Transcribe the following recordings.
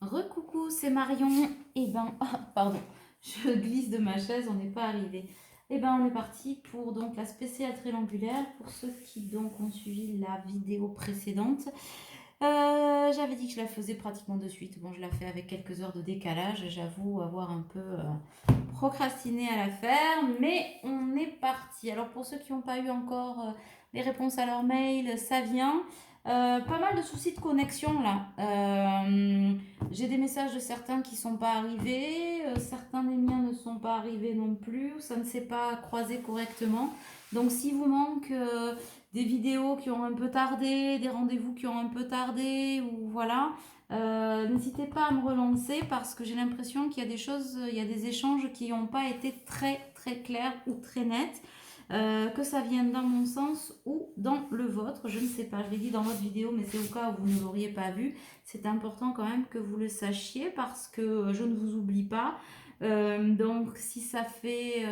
Recoucou, c'est Marion. Eh ben, pardon, je glisse de ma chaise, on n'est pas arrivé. Eh ben, on est parti pour donc la spéciale triangulaire. Pour ceux qui donc ont suivi la vidéo précédente, j'avais dit que je la faisais pratiquement de suite. Bon, je la fais avec quelques heures de décalage. J'avoue avoir un peu procrastiné à la faire, mais on est parti. Alors pour ceux qui n'ont pas eu encore les réponses à leur mail, ça vient. Pas mal de soucis de connexion là. J'ai des messages de certains qui ne sont pas arrivés, certains des miens ne sont pas arrivés non plus, ça ne s'est pas croisé correctement. Donc si vous manque des vidéos qui ont un peu tardé, des rendez-vous qui ont un peu tardé, ou voilà, n'hésitez pas à me relancer parce que j'ai l'impression qu'il y a des choses, il y a des échanges qui n'ont pas été très très clairs ou très nets. Que ça vienne dans mon sens ou dans le vôtre, je ne sais pas, je l'ai dit dans votre vidéo, mais c'est au cas où vous ne l'auriez pas vu. C'est important quand même que vous le sachiez parce que je ne vous oublie pas. Donc si ça fait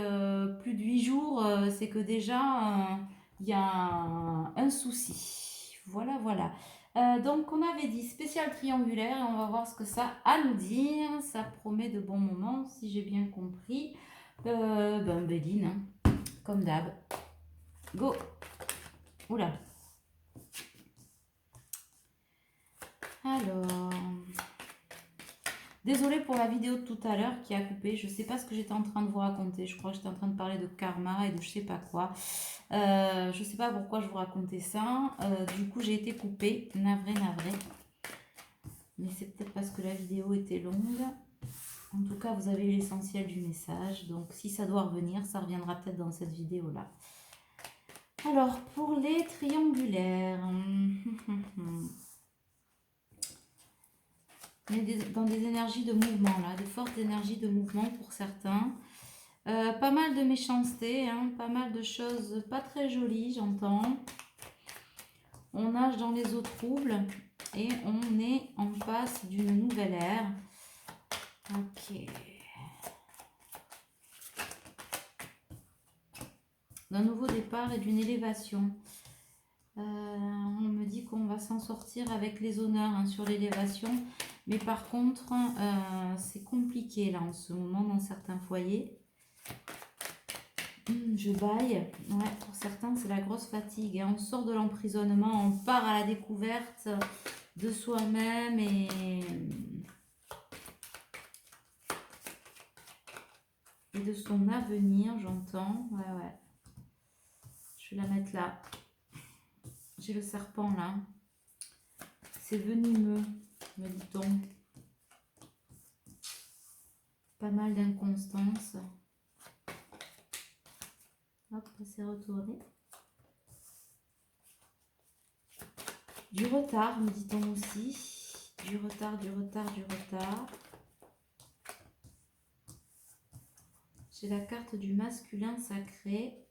plus de 8 jours, c'est que déjà il y a un souci. Voilà, voilà. Donc on avait dit spécial triangulaire et on va voir ce que ça a à nous dire. Ça promet de bons moments si j'ai bien compris. Béline, hein, comme d'hab. Go. Oula. Alors, désolée pour la vidéo de tout à l'heure qui a coupé. Je sais pas ce que j'étais en train de vous raconter. Je crois que j'étais en train de parler de karma et de je sais pas quoi. Je sais pas pourquoi je vous racontais ça. Du coup, j'ai été coupée. Navré, navré. Mais c'est peut-être parce que la vidéo était longue. En tout cas, vous avez eu l'essentiel du message. Donc, si ça doit revenir, ça reviendra peut-être dans cette vidéo-là. Alors, pour les triangulaires. On est dans des énergies de mouvement, là. De fortes énergies de mouvement pour certains. Pas mal de méchanceté, hein, pas mal de choses pas très jolies, j'entends. On nage dans les eaux troubles et on est en face d'une nouvelle ère. Ok. D'un nouveau départ et d'une élévation. On me dit qu'on va s'en sortir avec les honneurs hein, sur l'élévation. Mais par contre, c'est compliqué là en ce moment dans certains foyers. Je baille. Ouais, pour certains, c'est la grosse fatigue. Hein. On sort de l'emprisonnement, on part à la découverte de soi-même et de son avenir, j'entends. Ouais, ouais. Je vais la mettre là. J'ai le serpent là. C'est venimeux, me dit-on. Pas mal d'inconstance. Hop, c'est retourné. Du retard, me dit-on aussi. Du retard, du retard, du retard. J'ai la carte du masculin sacré.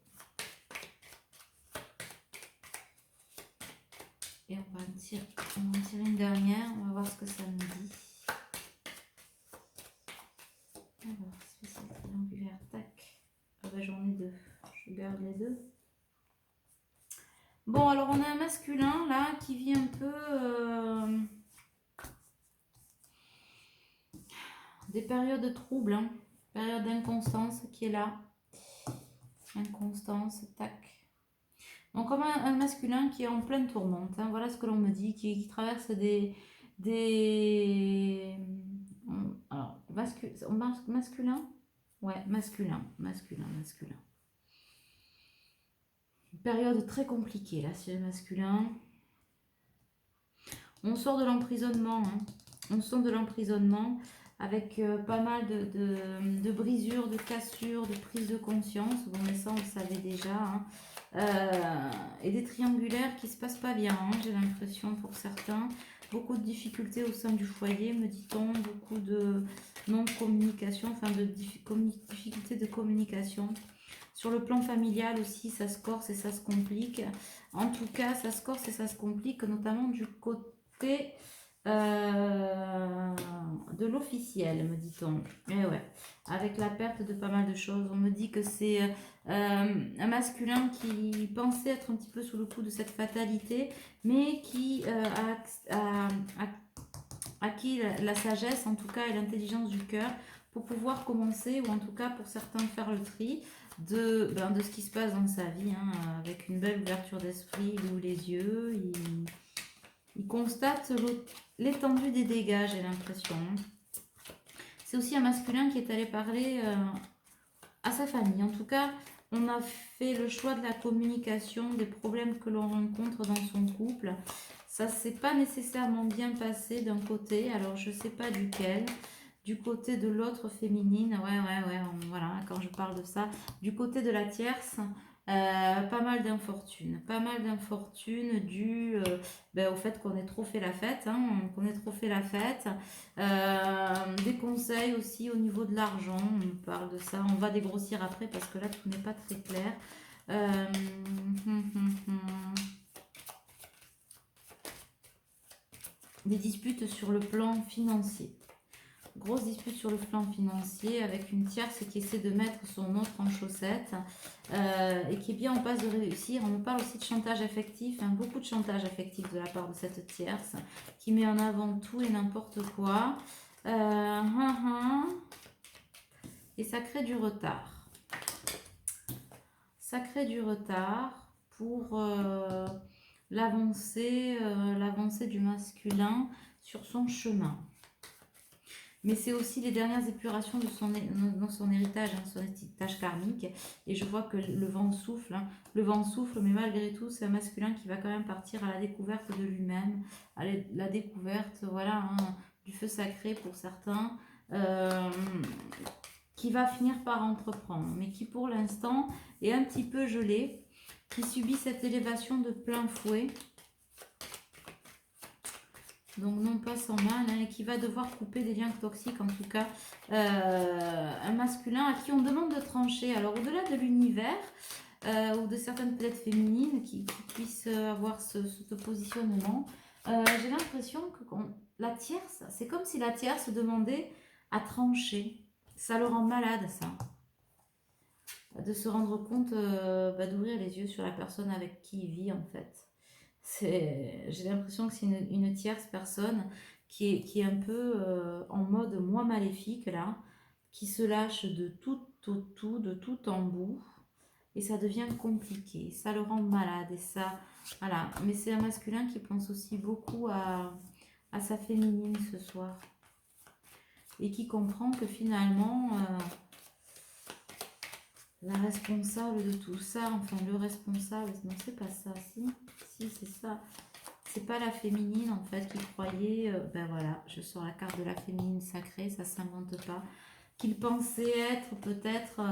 Et on va en tirer une dernière. On va voir ce que ça nous dit. Alors, spécial triangulaire, tac. Ah bah j'en ai deux. Je garde les deux. Bon, alors on a un masculin là qui vit un peu des périodes troubles, hein, période d'inconstance qui est là. Inconstance, tac. Donc comme un masculin qui est en pleine tourmente, hein, voilà ce que l'on me dit, qui traverse des alors, masculin. Ouais, masculin. Période très compliquée là, chez les masculins. On sort de l'emprisonnement. Hein. On sort de l'emprisonnement avec pas mal de brisures, de cassures, de prises de conscience. Bon, mais ça, on le savait déjà. Hein. Et des triangulaires qui se passent pas bien, hein, j'ai l'impression pour certains. Beaucoup de difficultés au sein du foyer, me dit-on. Beaucoup de non-communication, enfin de difficultés de communication. Sur le plan familial aussi, ça se corse et ça se complique. En tout cas, ça se corse et ça se complique, notamment du côté de l'officiel, me dit-on. Et ouais, avec la perte de pas mal de choses. On me dit que c'est un masculin qui pensait être un petit peu sous le coup de cette fatalité, mais qui acquis la sagesse, en tout cas, et l'intelligence du cœur pour pouvoir commencer, ou en tout cas pour certains faire le tri de ce qui se passe dans sa vie, hein, avec une belle ouverture d'esprit, il ouvre les yeux, il constate l'étendue des dégâts, j'ai l'impression. C'est aussi un masculin qui est allé parler à sa famille. En tout cas, on a fait le choix de la communication, des problèmes que l'on rencontre dans son couple. Ça ne s'est pas nécessairement bien passé d'un côté, alors je ne sais pas duquel. Du côté de l'autre féminine, voilà, quand je parle de ça. Du côté de la tierce, pas mal d'infortunes. Pas mal d'infortunes dues au fait qu'on ait trop fait la fête. Des conseils aussi au niveau de l'argent, on parle de ça. On va dégrossir après parce que là, tout n'est pas très clair. Des disputes sur le plan financier. Grosse dispute sur le plan financier avec une tierce qui essaie de mettre son autre en chaussettes et qui est bien en passe de réussir. On me parle aussi de chantage affectif, hein, beaucoup de chantage affectif de la part de cette tierce qui met en avant tout et n'importe quoi. Et ça crée du retard. Ça crée du retard pour l'avancée du masculin sur son chemin. Mais c'est aussi les dernières épurations dans son héritage, hein, son héritage karmique. Et je vois que le vent souffle. Hein. Le vent souffle, mais malgré tout, c'est un masculin qui va quand même partir à la découverte de lui-même, à la découverte, voilà, hein, du feu sacré pour certains, qui va finir par entreprendre, mais qui pour l'instant est un petit peu gelé, qui subit cette élévation de plein fouet. Donc non pas sans mal, hein, et qui va devoir couper des liens toxiques, en tout cas un masculin à qui on demande de trancher. Alors au-delà de l'univers ou de certaines peut-être féminines qui puissent avoir ce positionnement, j'ai l'impression que la tierce, c'est comme si la tierce demandait à trancher. Ça le rend malade, ça. De se rendre compte, d'ouvrir les yeux sur la personne avec qui il vit, en fait. J'ai l'impression que c'est une tierce personne qui est un peu en mode moi maléfique là, qui se lâche de tout en bout, et ça devient compliqué, ça le rend malade, et ça, voilà. Mais c'est un masculin qui pense aussi beaucoup à sa féminine ce soir, et qui comprend que finalement la responsable de tout ça, enfin le responsable, non c'est pas ça, si c'est ça, c'est pas la féminine en fait qui croyait, voilà, je sors la carte de la féminine sacrée, ça s'invente pas, qu'il pensait être peut-être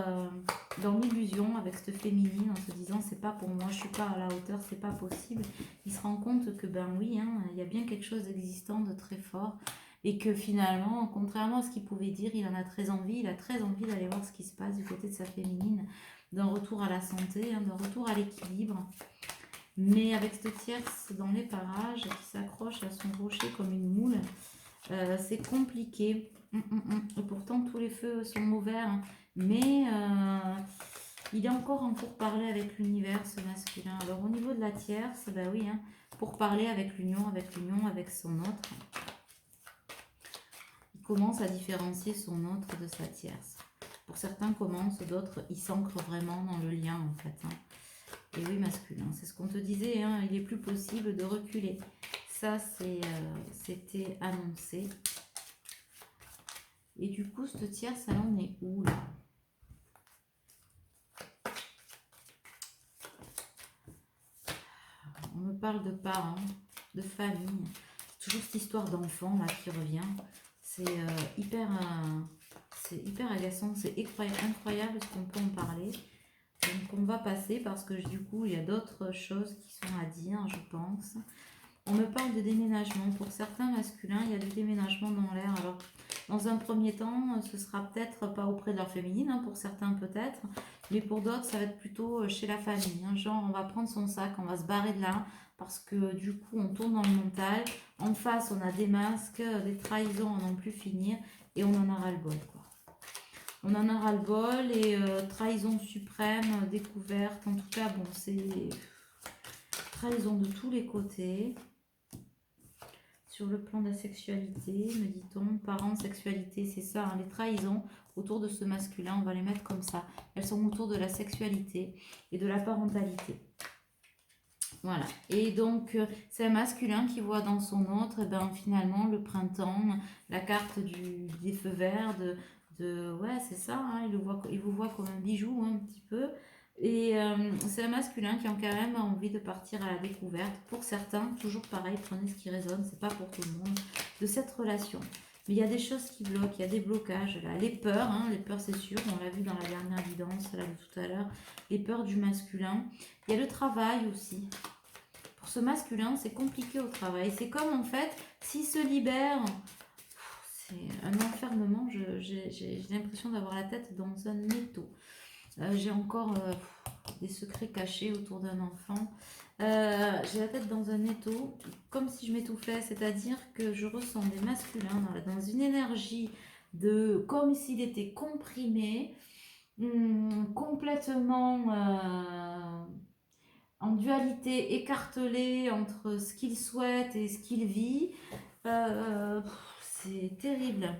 dans l'illusion avec cette féminine en se disant c'est pas pour moi, je suis pas à la hauteur, c'est pas possible. Il se rend compte que oui, hein, il y a bien quelque chose d'existant de très fort. Et que finalement, contrairement à ce qu'il pouvait dire, il en a très envie. Il a très envie d'aller voir ce qui se passe du côté de sa féminine, d'un retour à la santé, hein, d'un retour à l'équilibre. Mais avec cette tierce dans les parages qui s'accroche à son rocher comme une moule, c'est compliqué. Et pourtant, tous les feux sont ouverts. Hein. Mais il est encore en pourparlers avec l'univers, ce masculin. Alors au niveau de la tierce, oui, hein, pourparlers avec l'union, avec son autre. Commence à différencier son autre de sa tierce. Pour certains commencent, d'autres ils s'ancrent vraiment dans le lien en fait. Hein. Et oui, masculin, c'est ce qu'on te disait, hein, il est plus possible de reculer. Ça, c'était annoncé. Et du coup, cette tierce, elle en est où là? On me parle de parents, de famille. C'est toujours cette histoire d'enfant là qui revient. C'est hyper agaçant, c'est incroyable ce qu'on peut en parler. Donc on va passer parce que du coup il y a d'autres choses qui sont à dire, je pense. On me parle de déménagement. Pour certains masculins, il y a du déménagement dans l'air. Alors dans un premier temps, ce sera peut-être pas auprès de leur féminine, hein, pour certains peut-être, mais pour d'autres ça va être plutôt chez la famille. Hein. Genre on va prendre son sac, on va se barrer de là. Parce que du coup, on tourne dans le mental. En face, on a des masques, des trahisons à n'en plus finir. Et on en a ras-le-bol, quoi. On en a ras-le-bol et trahison suprême, découverte. En tout cas, bon, c'est trahison de tous les côtés. sur le plan de la sexualité, me dit-on. Parents, sexualité, c'est ça, hein, les trahisons autour de ce masculin, on va les mettre comme ça. Elles sont autour de la sexualité et de la parentalité. Voilà. Et donc, c'est un masculin qui voit dans son autre, eh ben, finalement, le printemps, la carte des feux verts, ouais, c'est ça, hein, il vous voit comme un bijou, hein, un petit peu. Et c'est un masculin qui a quand même envie de partir à la découverte. Pour certains, toujours pareil, prenez ce qui résonne, c'est pas pour tout le monde, de cette relation. Mais il y a des choses qui bloquent, il y a des blocages là. Les peurs, hein, les peurs c'est sûr, on l'a vu dans la dernière guidance là, de tout à l'heure, les peurs du masculin. Il y a le travail aussi. Pour ce masculin, c'est compliqué au travail. C'est comme en fait, s'il se libère, c'est un enfermement. J'ai l'impression d'avoir la tête dans un étau. J'ai encore des secrets cachés autour d'un enfant. J'ai la tête dans un étau, comme si je m'étouffais, c'est-à-dire que je ressens des masculins dans une énergie de comme s'il était comprimé, complètement en dualité, écartelé entre ce qu'il souhaite et ce qu'il vit. C'est terrible.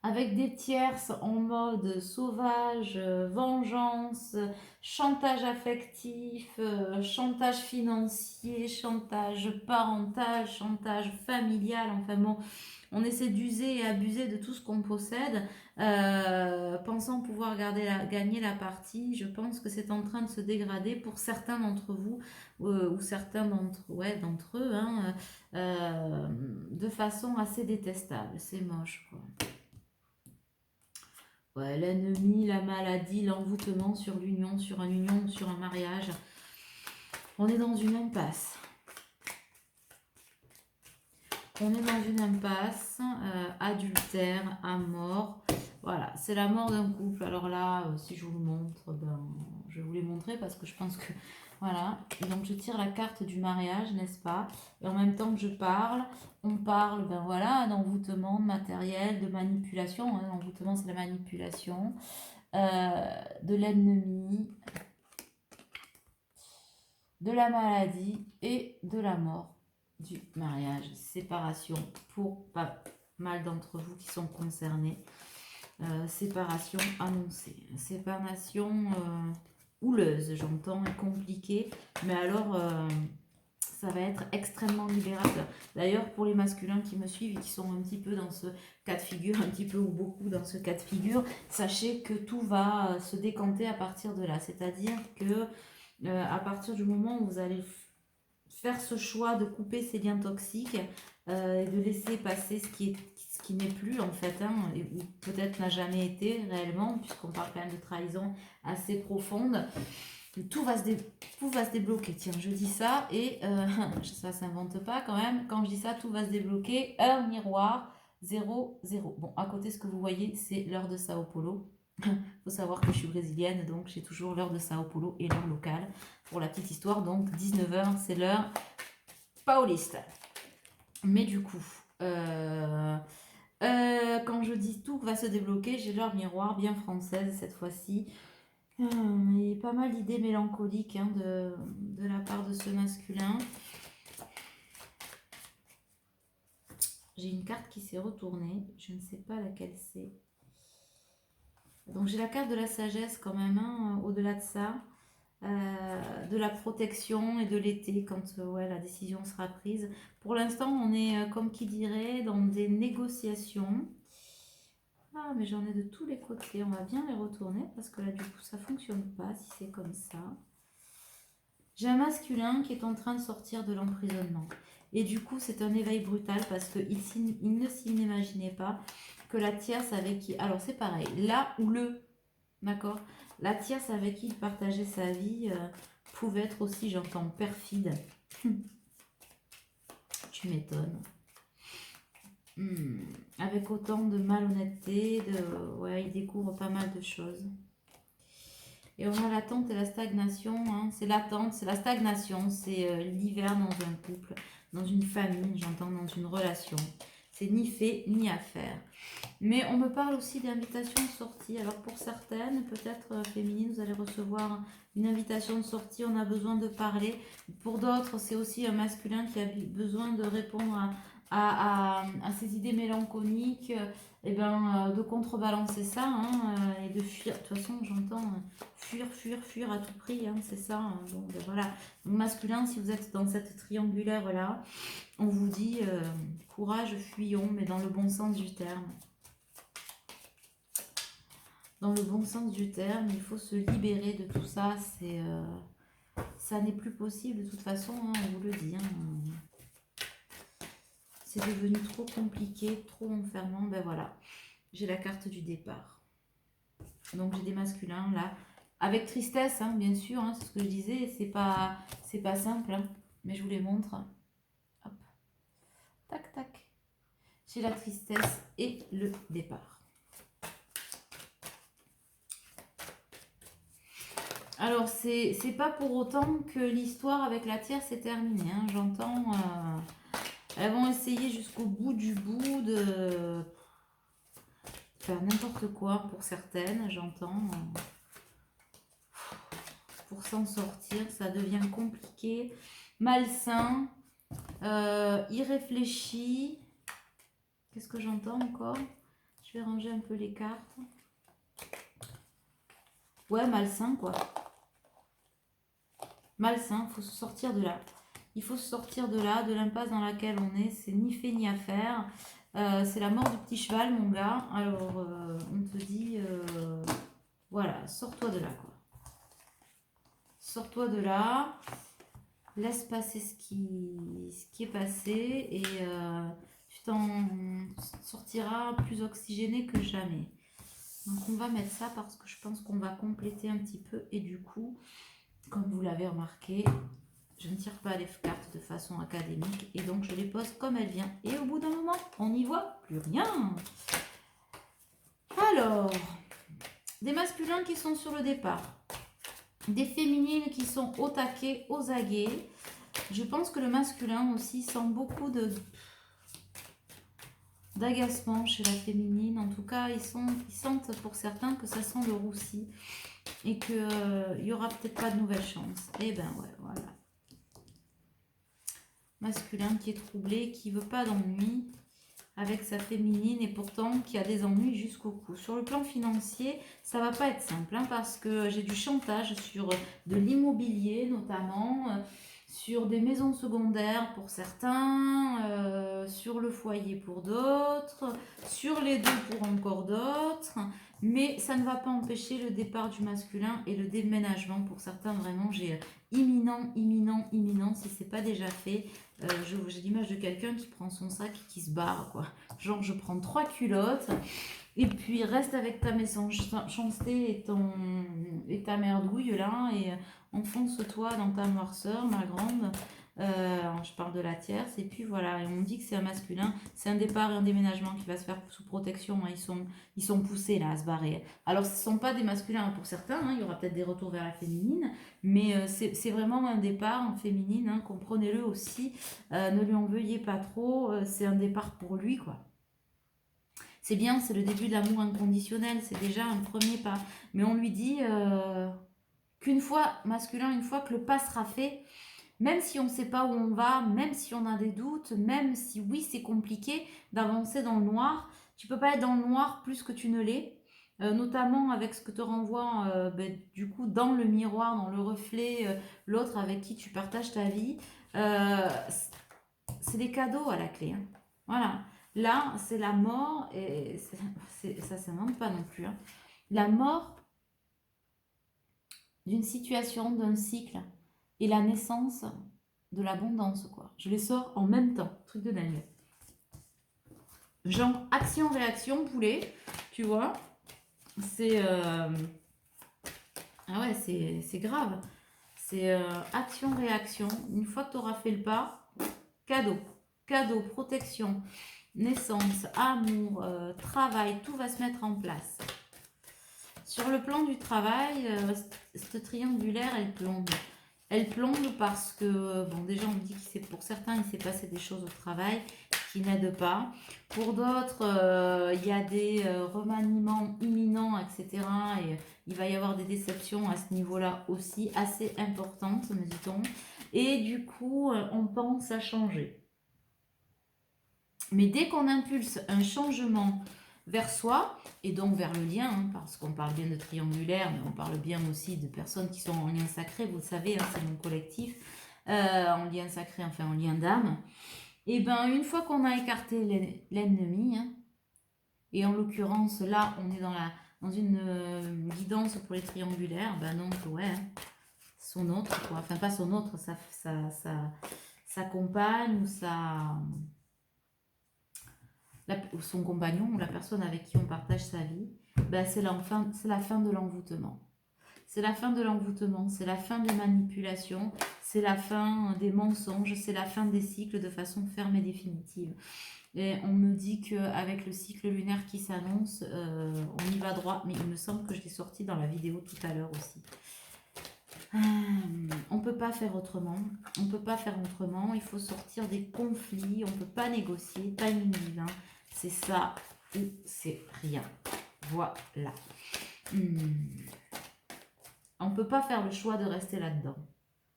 Avec des tierces en mode sauvage, vengeance, chantage affectif, chantage financier, chantage parental, chantage familial, enfin bon, on essaie d'user et abuser de tout ce qu'on possède, pensant pouvoir gagner la partie. Je pense que c'est en train de se dégrader pour certains d'entre vous, ou certains d'entre eux, hein, de façon assez détestable. C'est moche, quoi. Ouais, l'ennemi, la maladie, l'envoûtement sur l'union, sur un union, sur un mariage. On est dans une impasse. On est dans une impasse, adultère, à mort. Voilà, c'est la mort d'un couple. Alors là, si je vous le montre, ben, je vais vous les montrer parce que je pense que... Voilà, et donc je tire la carte du mariage, n'est-ce pas? Et en même temps que je parle, on parle, ben voilà, d'envoûtement, de matériel, de manipulation. Hein. L'envoûtement, c'est la manipulation. De l'ennemi, de la maladie et de la mort du mariage. Séparation pour pas mal d'entre vous qui sont concernés. Séparation annoncée. Séparation houleuse, j'entends, et compliquée. Mais alors, ça va être extrêmement libérateur. D'ailleurs, pour les masculins qui me suivent et qui sont un petit peu dans ce cas de figure, un petit peu ou beaucoup dans ce cas de figure, sachez que tout va se décanter à partir de là. C'est-à-dire que à partir du moment où vous allez faire ce choix de couper ces liens toxiques et de laisser passer ce qui n'est plus en fait, hein, et peut-être n'a jamais été réellement, puisqu'on parle quand même de trahison assez profonde, tout va se débloquer. Tiens, je dis ça et ça s'invente pas quand même. Quand je dis ça, tout va se débloquer. Heure miroir 0, 0. Bon, à côté, ce que vous voyez, c'est l'heure de Sao Paulo. Il faut savoir que je suis brésilienne, donc j'ai toujours l'heure de Sao Paulo et l'heure locale. Pour la petite histoire, donc 19h, c'est l'heure pauliste. Mais du coup, quand je dis tout va se débloquer, j'ai l'heure miroir bien française cette fois-ci. Et pas mal d'idées mélancoliques, hein, de la part de ce masculin. J'ai une carte qui s'est retournée, je ne sais pas laquelle c'est. Donc j'ai la carte de la sagesse quand même, hein, au-delà de ça, de la protection et de l'été quand la décision sera prise. Pour l'instant, on est, comme qui dirait, dans des négociations. Ah, mais j'en ai de tous les côtés. On va bien les retourner parce que là, du coup, ça fonctionne pas si c'est comme ça. J'ai un masculin qui est en train de sortir de l'emprisonnement. Et du coup, c'est un éveil brutal parce qu'il ne s'imaginait pas que la tierce avec qui... Alors, c'est pareil. Là où d'accord, la tierce avec qui il partageait sa vie pouvait être aussi, j'entends, perfide. Tu m'étonnes. Avec autant de malhonnêteté, il découvre pas mal de choses. Et on a l'attente et la stagnation. Hein. C'est l'attente, c'est la stagnation, c'est l'hiver dans un couple, dans une famille, j'entends, dans une relation. C'est ni fait ni à faire. Mais on me parle aussi d'invitation de sortie. Alors pour certaines, peut-être féminines, vous allez recevoir une invitation de sortie, on a besoin de parler. Pour d'autres, c'est aussi un masculin qui a besoin de répondre à ces idées mélancoliques, et de contrebalancer ça, hein, et de fuir. De toute façon, j'entends fuir à tout prix, hein, c'est ça. Hein. Donc voilà. Donc, masculin, si vous êtes dans cette triangulaire-là, on vous dit courage, fuyons, mais dans le bon sens du terme. Dans le bon sens du terme, il faut se libérer de tout ça. Ça n'est plus possible de toute façon, hein, on vous le dit. Hein. C'est devenu trop compliqué, trop enfermant. Ben voilà, j'ai la carte du départ. Donc j'ai des masculins là, avec tristesse, hein, bien sûr, hein, c'est ce que je disais. C'est pas simple, hein, mais je vous les montre. Hop. Tac, tac. J'ai la tristesse et le départ. Alors, c'est pas pour autant que l'histoire avec la tierce est terminée. Hein. J'entends... elles vont essayer jusqu'au bout du bout de faire n'importe quoi pour certaines, j'entends. Pour s'en sortir, ça devient compliqué, malsain, irréfléchi. Qu'est-ce que j'entends encore? Je vais ranger un peu les cartes. Ouais, malsain, quoi. Malsain, il faut se sortir de là. Il faut se sortir de là, de l'impasse dans laquelle on est. C'est ni fait ni à faire. C'est la mort du petit cheval, mon gars. Alors, on te dit, voilà, sors-toi de là, quoi. Sors-toi de là. Laisse passer ce qui est passé et tu t'en sortiras plus oxygéné que jamais. Donc, on va mettre ça parce que je pense qu'on va compléter un petit peu et du coup, comme vous l'avez remarqué, je ne tire pas les cartes de façon académique et donc je les pose comme elles viennent. Et au bout d'un moment, on n'y voit plus rien. Alors, des masculins qui sont sur le départ. Des féminines qui sont au taquet, aux aguets. Je pense que le masculin aussi sent beaucoup d'agacement chez la féminine. En tout cas, ils sentent pour certains que ça sent le roussi et qu'il n'y aura peut-être pas de nouvelle chance. Et ben ouais, voilà. Masculin qui est troublé, qui ne veut pas d'ennui avec sa féminine et pourtant qui a des ennuis jusqu'au cou. Sur le plan financier, ça va pas être simple hein, parce que j'ai du chantage sur de l'immobilier notamment, sur des maisons secondaires pour certains, sur le foyer pour d'autres, sur les deux pour encore d'autres. Mais ça ne va pas empêcher le départ du masculin et le déménagement pour certains. Vraiment, j'ai imminent, si c'est pas déjà fait. J'ai l'image de quelqu'un qui prend son sac et qui se barre, quoi. Genre, je prends 3 culottes et puis reste avec ta méchanceté et ta merdouille là et enfonce-toi dans ta noirceur, ma grande. Je parle de la tierce et puis voilà, et on dit que c'est un masculin, c'est un départ et un déménagement qui va se faire sous protection, hein. Ils sont poussés là à se barrer. Alors ce ne sont pas des masculins pour certains, hein. Il y aura peut-être des retours vers la féminine, mais c'est vraiment un départ en féminine, hein. Comprenez-le aussi, ne lui en veuillez pas trop, c'est un départ pour lui quoi. C'est bien, c'est le début de l'amour inconditionnel, c'est déjà un premier pas, mais on lui dit qu'une fois, masculin, une fois que le pas sera fait, même si on ne sait pas où on va, même si on a des doutes, même si oui c'est compliqué d'avancer dans le noir, tu peux pas être dans le noir plus que tu ne l'es, notamment avec ce que te renvoie du coup dans le miroir, dans le reflet, l'autre avec qui tu partages ta vie. C'est des cadeaux à la clé. Hein. Voilà. Là, c'est la mort, et ça ne s'invente pas non plus. Hein. La mort d'une situation, d'un cycle, et la naissance de l'abondance, quoi. Je les sors en même temps, truc de dingue. Genre, action-réaction, poulet, tu vois. C'est... Ah ouais, c'est grave. C'est action-réaction. Une fois que tu auras fait le pas, cadeau. Cadeau, protection, naissance, amour, travail, tout va se mettre en place. Sur le plan du travail, cette triangulaire, elle plombe. Elle plombe parce que, bon, déjà, on me dit que pour certains, il s'est passé des choses au travail qui n'aident pas. Pour d'autres, il y a des remaniements imminents, etc. Et il va y avoir des déceptions à ce niveau-là aussi, assez importantes, me dit-on. Et du coup, on pense à changer. Mais dès qu'on impulse un changement vers soi, et donc vers le lien, hein, parce qu'on parle bien de triangulaire, mais on parle bien aussi de personnes qui sont en lien sacré, vous le savez, hein, c'est mon collectif, en lien sacré, enfin en lien d'âme. Et bien, une fois qu'on a écarté l'ennemi, hein, et en l'occurrence, là, on est dans une guidance pour les triangulaires, ben donc, ouais, hein, son autre, quoi. Enfin, pas son autre, sa compagne ou son compagnon, ou la personne avec qui on partage sa vie, ben c'est la fin de l'envoûtement. C'est la fin de l'envoûtement, c'est la fin des manipulations, c'est la fin des mensonges, c'est la fin des cycles de façon ferme et définitive. Et on me dit qu'avec le cycle lunaire qui s'annonce, on y va droit, mais il me semble que je l'ai sorti dans la vidéo tout à l'heure aussi. On ne peut pas faire autrement, on peut pas faire autrement, il faut sortir des conflits, on ne peut pas négocier, timing divin, c'est ça ou c'est rien. Voilà. On ne peut pas faire le choix de rester là-dedans.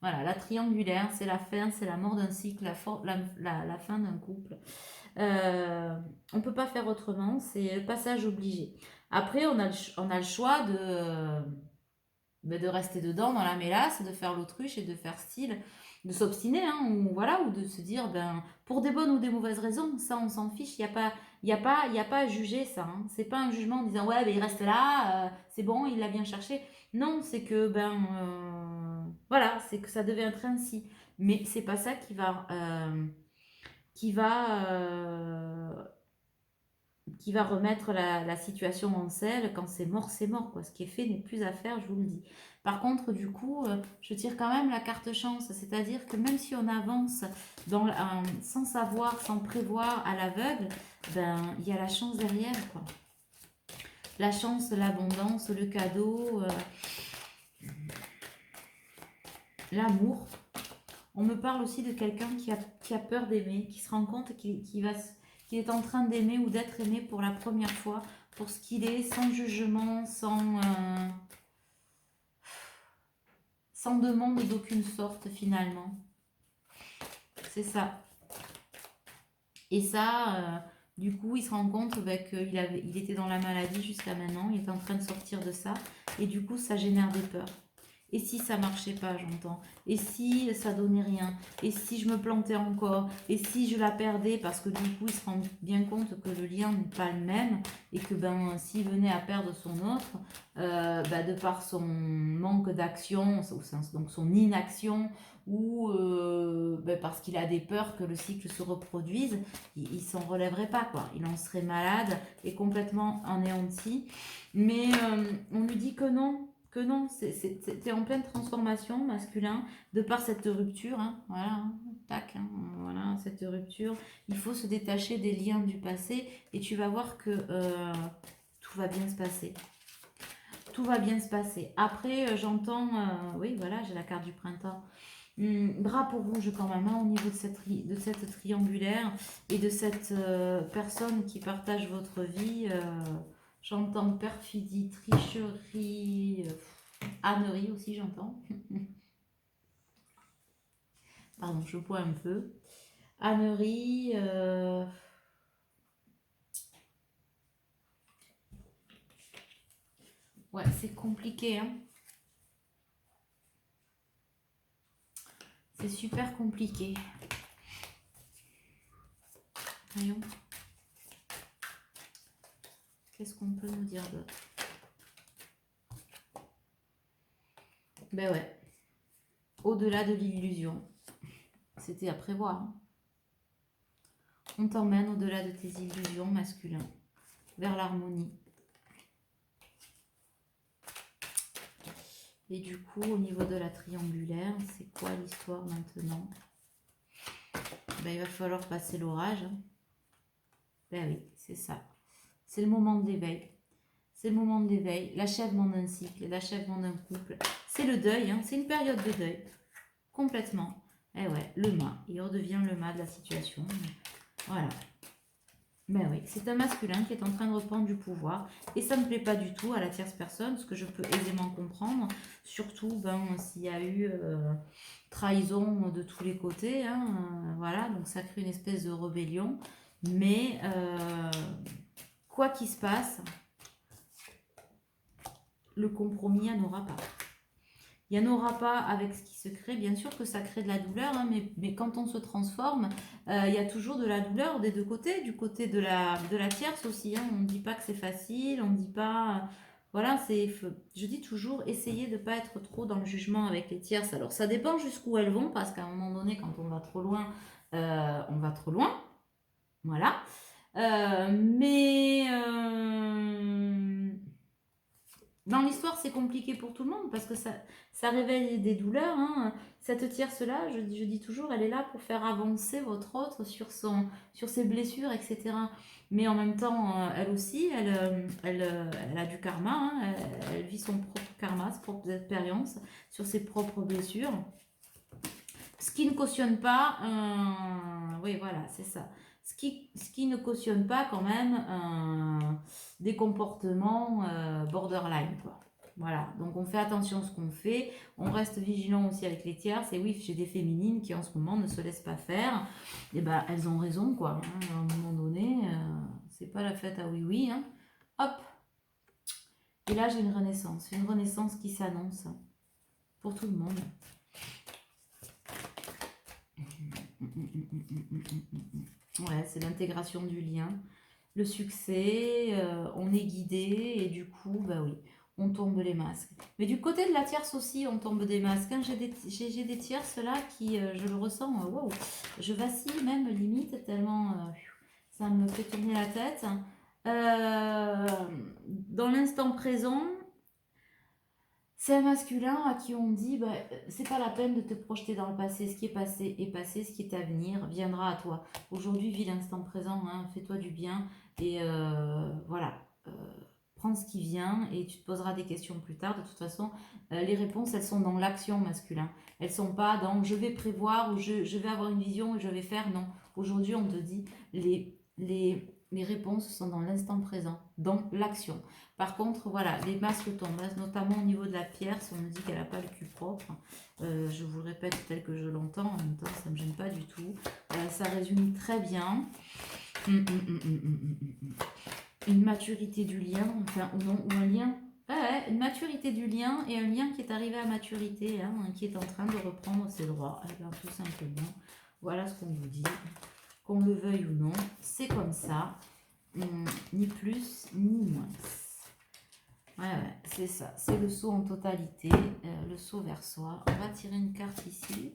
Voilà, la triangulaire, c'est la fin, c'est la mort d'un cycle, la fin d'un couple. On ne peut pas faire autrement, c'est le passage obligé. Après, on a le choix de rester dedans dans la mélasse, de faire l'autruche et de faire style, de s'obstiner, hein, ou de se dire, ben, pour des bonnes ou des mauvaises raisons, ça on s'en fiche, il n'y a pas à juger ça, hein. C'est pas un jugement en disant, ouais, ben, il reste là, c'est bon, il l'a bien cherché. Non, c'est que, voilà, c'est que ça devait être ainsi. Mais c'est pas ça qui va remettre la situation en selle. Quand c'est mort, quoi. Ce qui est fait n'est plus à faire, je vous le dis. Par contre, du coup, je tire quand même la carte chance, c'est-à-dire que même si on avance sans savoir, sans prévoir, à l'aveugle, ben, il y a la chance derrière, quoi. La chance, l'abondance, le cadeau, l'amour. On me parle aussi de quelqu'un qui a peur d'aimer, qui se rend compte qu'il est en train d'aimer ou d'être aimé pour la première fois, pour ce qu'il est, sans jugement, sans demande d'aucune sorte finalement. C'est ça. Et ça, du coup, il se rend compte qu'il était dans la maladie jusqu'à maintenant, il est en train de sortir de ça, et du coup, ça génère des peurs. Et si ça marchait pas, j'entends. Et si ça donnait rien. Et si je me plantais encore. Et si je la perdais, parce que du coup, il se rend bien compte que le lien n'est pas le même. Et que s'il venait à perdre son autre, de par son manque d'action, donc son inaction, ou parce qu'il a des peurs que le cycle se reproduise, il s'en relèverait pas, quoi. Il en serait malade et complètement anéanti. Mais on lui dit que non. Que non, c'était en pleine transformation masculin, de par cette rupture, hein, voilà, hein, tac, hein, voilà, cette rupture, il faut se détacher des liens du passé, et tu vas voir que tout va bien se passer. Tout va bien se passer. Après, j'entends, oui, voilà, j'ai la carte du printemps. Drapeau rouge quand même, hein, au niveau de cette triangulaire, et de cette personne qui partage votre vie. J'entends perfidie, tricherie, ânerie aussi, j'entends. Pardon, je bois un peu. Ânerie. Ouais, c'est compliqué, hein. C'est super compliqué. Voyons. Qu'est-ce qu'on peut nous dire d'autre? Ben ouais. Au-delà de l'illusion. C'était à prévoir. Hein. On t'emmène au-delà de tes illusions masculins. Vers l'harmonie. Et du coup, au niveau de la triangulaire, c'est quoi l'histoire maintenant? Ben, il va falloir passer l'orage. Hein. Ben oui, c'est ça. C'est le moment de l'éveil. C'est le moment de l'éveil, l'achèvement d'un cycle, l'achèvement d'un couple. C'est le deuil, hein, c'est une période de deuil. Complètement. Et ouais, le mât. Il redevient le mât de la situation. Voilà. Ben oui, c'est un masculin qui est en train de reprendre du pouvoir. Et ça ne plaît pas du tout à la tierce personne, ce que je peux aisément comprendre. Surtout s'il y a eu trahison de tous les côtés. Hein, voilà, donc ça crée une espèce de rébellion. Mais quoi qu'il se passe, le compromis, il n'y en aura pas. Il n'y en aura pas avec ce qui se crée. Bien sûr que ça crée de la douleur, hein, mais quand on se transforme, il y a toujours de la douleur des deux côtés. Du côté de la tierce aussi. Hein. On ne dit pas que c'est facile, on ne dit pas... Voilà, je dis toujours, essayez de ne pas être trop dans le jugement avec les tierces. Alors, ça dépend jusqu'où elles vont, parce qu'à un moment donné, quand on va trop loin, on va trop loin. Voilà. Dans l'histoire, c'est compliqué pour tout le monde parce que ça révèle des douleurs. Hein. Cette tierce-là, je dis toujours, elle est là pour faire avancer votre autre sur ses blessures, etc. Mais en même temps, elle aussi, elle a du karma. Hein. Elle vit son propre karma, ses propres expériences sur ses propres blessures. Ce qui ne cautionne pas, oui, voilà, c'est ça. Ce qui ne cautionne pas quand même des comportements borderline, quoi. Voilà, donc on fait attention à ce qu'on fait, on reste vigilant aussi avec les tierces, et oui, j'ai des féminines qui en ce moment ne se laissent pas faire, et ben elles ont raison, quoi. Hein, à un moment donné, c'est pas la fête à oui, hein. Hop. Et là, j'ai une renaissance qui s'annonce pour tout le monde. Ouais, c'est l'intégration du lien, le succès, on est guidé et du coup, bah oui, on tombe les masques. Mais du côté de la tierce aussi, on tombe des masques. Hein. J'ai des tierces là qui, je le ressens, wow, je vacille même limite tellement ça me fait tourner la tête. Dans l'instant présent, c'est un masculin à qui on dit bah, c'est pas la peine de te projeter dans le passé. Ce qui est passé, ce qui est à venir viendra à toi. Aujourd'hui, vis l'instant présent, hein, fais-toi du bien et voilà. Prends ce qui vient et tu te poseras des questions plus tard. De toute façon, les réponses, elles sont dans l'action masculin. Elles sont pas dans je vais prévoir ou je vais avoir une vision et je vais faire. Non. Aujourd'hui, on te dit les réponses sont dans l'instant présent, dans l'action. Par contre, voilà, les masques tombent, notamment au niveau de la pierre, si on me dit qu'elle n'a pas le cul propre. Je vous le répète tel que je l'entends, en même temps, ça ne me gêne pas du tout. Ça résume très bien. Une maturité du lien, enfin, ou un lien. Une maturité du lien et un lien qui est arrivé à maturité, hein, qui est en train de reprendre ses droits. Eh bien, tout simplement, voilà ce qu'on vous dit. Qu'on le veuille ou non, c'est comme ça. Ni plus, ni moins. Ouais, c'est ça. C'est le saut en totalité, le saut vers soi. On va tirer une carte ici.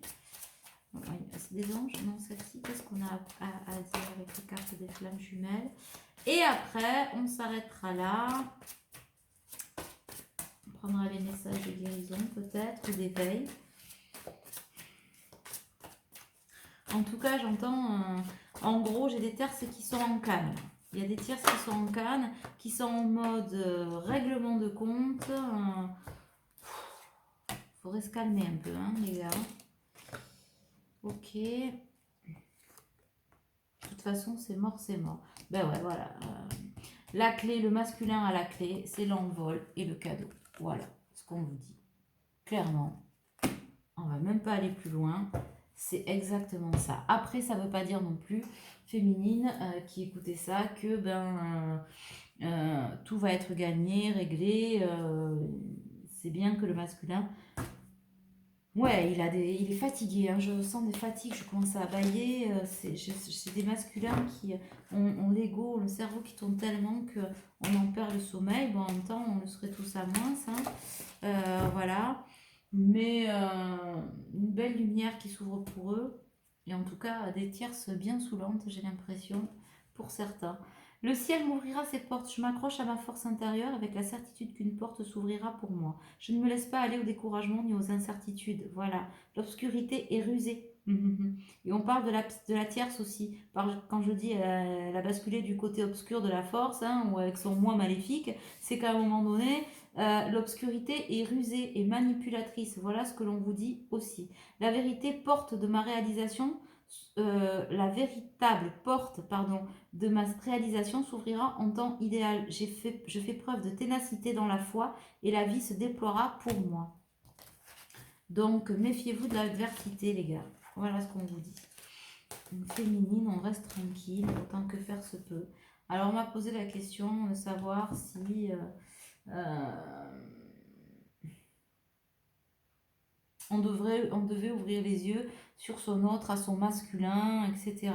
C'est des anges? Non, celle-ci. Qu'est-ce qu'on a à dire avec les cartes des flammes jumelles? Et après, on s'arrêtera là. On prendra les messages de guérison peut-être, ou d'éveil. En tout cas, j'entends... en gros, j'ai des tierces qui sont en canne. Il y a des tierces qui sont en canne, qui sont en mode règlement de compte. Faudrait se calmer un peu, hein, les gars. Ok. De toute façon, c'est mort, c'est mort. Ben ouais, voilà. La clé, le masculin à la clé, c'est l'envol et le cadeau. Voilà ce qu'on vous dit. Clairement. On va même pas aller plus loin. C'est exactement ça. Après, ça ne veut pas dire non plus, féminine, qui écoutait ça, que tout va être gagné, réglé. C'est bien que le masculin... Ouais, il est fatigué, hein, je sens des fatigues, je commence à bailler. C'est des masculins qui ont l'ego, le cerveau qui tourne tellement qu'on en perd le sommeil. Bon, en même temps, on le serait tous à moins, ça. Voilà. Mais une belle lumière qui s'ouvre pour eux. Et en tout cas, des tierces bien saoulantes, j'ai l'impression, pour certains. Le ciel m'ouvrira ses portes. Je m'accroche à ma force intérieure avec la certitude qu'une porte s'ouvrira pour moi. Je ne me laisse pas aller au découragement ni aux incertitudes. Voilà. L'obscurité est rusée. Et on parle de la tierce aussi. Quand je dis elle a basculé du côté obscur de la force, hein, ou avec son moi maléfique, c'est qu'à un moment donné, l'obscurité est rusée et manipulatrice. Voilà ce que l'on vous dit aussi. La vérité porte de ma réalisation la véritable porte, pardon, de ma réalisation s'ouvrira en temps idéal. Je fais preuve de ténacité dans la foi et la vie se déploiera pour moi. Donc, méfiez-vous de l'adversité, les gars. Voilà ce qu'on vous dit. Une féminine, on reste tranquille, autant que faire se peut. Alors, on m'a posé la question de savoir si on devait ouvrir les yeux sur son autre, à son masculin, etc.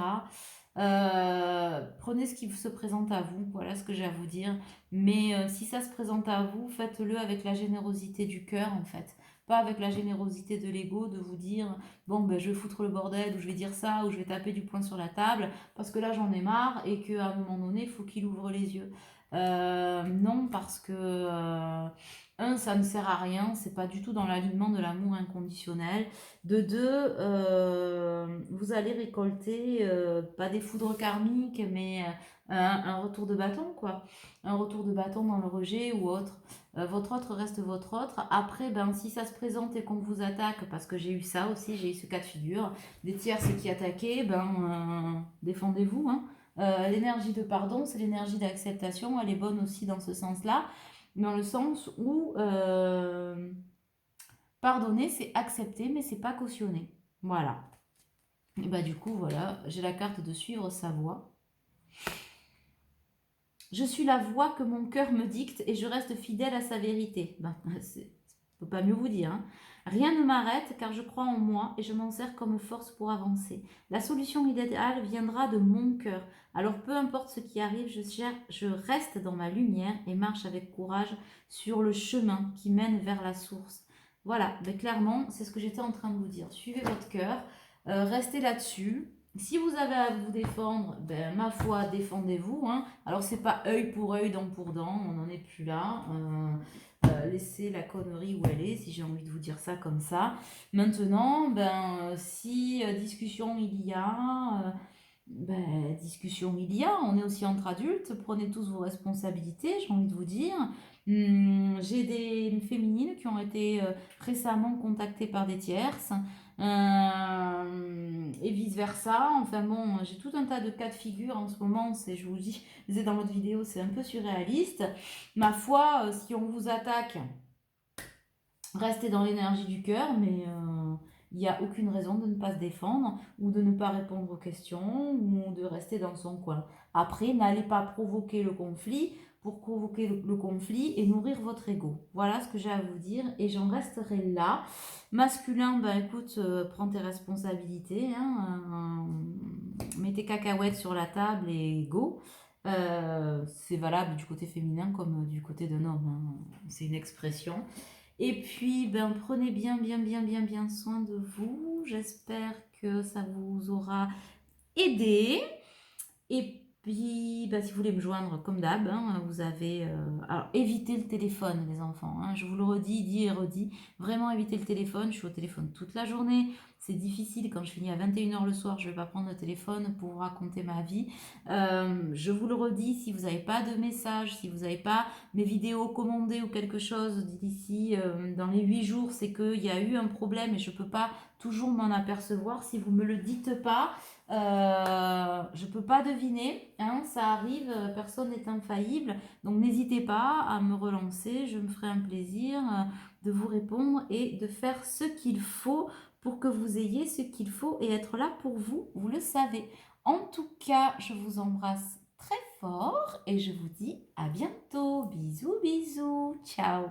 Prenez ce qui se présente à vous, voilà ce que j'ai à vous dire. Mais si ça se présente à vous, faites-le avec la générosité du cœur, en fait. Pas avec la générosité de l'ego, de vous dire, bon, ben, je vais foutre le bordel, ou je vais dire ça, ou je vais taper du poing sur la table, parce que là, j'en ai marre, et qu'à un moment donné, il faut qu'il ouvre les yeux. Non, parce que, ça ne sert à rien, c'est pas du tout dans l'alignement de l'amour inconditionnel. De deux, vous allez récolter, pas des foudres karmiques, mais un retour de bâton, quoi. Un retour de bâton dans le rejet ou autre. Votre autre reste votre autre. Après, ben, si ça se présente et qu'on vous attaque, parce que j'ai eu ça aussi, j'ai eu ce cas de figure, des tierces qui attaquaient, ben, défendez-vous, hein. L'énergie de pardon, c'est l'énergie d'acceptation, elle est bonne aussi dans ce sens-là, dans le sens où pardonner, c'est accepter, mais c'est pas cautionner. Voilà. Et bah du coup, voilà, j'ai la carte de suivre sa voie. Je suis la voie que mon cœur me dicte et je reste fidèle à sa vérité. Ben, je ne peux pas mieux vous dire, hein. Rien ne m'arrête car je crois en moi et je m'en sers comme force pour avancer. La solution idéale viendra de mon cœur. Alors peu importe ce qui arrive, je reste dans ma lumière et marche avec courage sur le chemin qui mène vers la source. Voilà, ben clairement, c'est ce que j'étais en train de vous dire. Suivez votre cœur, restez là-dessus. Si vous avez à vous défendre, ben, ma foi, défendez-vous, hein. Alors, c'est pas œil pour œil, dent pour dent, on n'en est plus là. Laissez la connerie où elle est, si j'ai envie de vous dire ça comme ça. Maintenant, ben, si discussion il y a, ben, discussion il y a, on est aussi entre adultes, prenez tous vos responsabilités, j'ai envie de vous dire. J'ai des féminines qui ont été récemment contactées par des tierces. Et vice versa. Enfin bon, j'ai tout un tas de cas de figure en ce moment. C'est, je vous dis, je disais dans l'autre vidéo, c'est un peu surréaliste. Ma foi, si on vous attaque, restez dans l'énergie du cœur, mais il n'y a aucune raison de ne pas se défendre ou de ne pas répondre aux questions ou de rester dans son coin. Après, n'allez pas provoquer le conflit pour provoquer le conflit et nourrir votre ego. Voilà ce que j'ai à vous dire et j'en resterai là. Masculin, ben écoute, prends tes responsabilités, hein, mets tes cacahuètes sur la table et go. C'est valable du côté féminin comme du côté d'un homme, hein. C'est une expression. Et puis, ben, prenez bien soin de vous. J'espère que ça vous aura aidé. Et puis, ben, si vous voulez me joindre, comme d'hab, hein, vous avez... alors, évitez le téléphone, les enfants, hein. Je vous le redis, dit et redit. Vraiment, évitez le téléphone. Je suis au téléphone toute la journée. C'est difficile. Quand je finis à 21h le soir, je ne vais pas prendre le téléphone pour vous raconter ma vie. Je vous le redis, si vous n'avez pas de message, si vous n'avez pas mes vidéos commandées ou quelque chose d'ici dans les 8 jours, c'est qu'il y a eu un problème et je ne peux pas toujours m'en apercevoir. Si vous ne me le dites pas, je ne peux pas deviner, hein, ça arrive, personne n'est infaillible. Donc n'hésitez pas à me relancer, je me ferai un plaisir de vous répondre et de faire ce qu'il faut pour que vous ayez ce qu'il faut et être là pour vous, vous le savez. En tout cas, je vous embrasse très fort et je vous dis à bientôt. Bisous, bisous, ciao.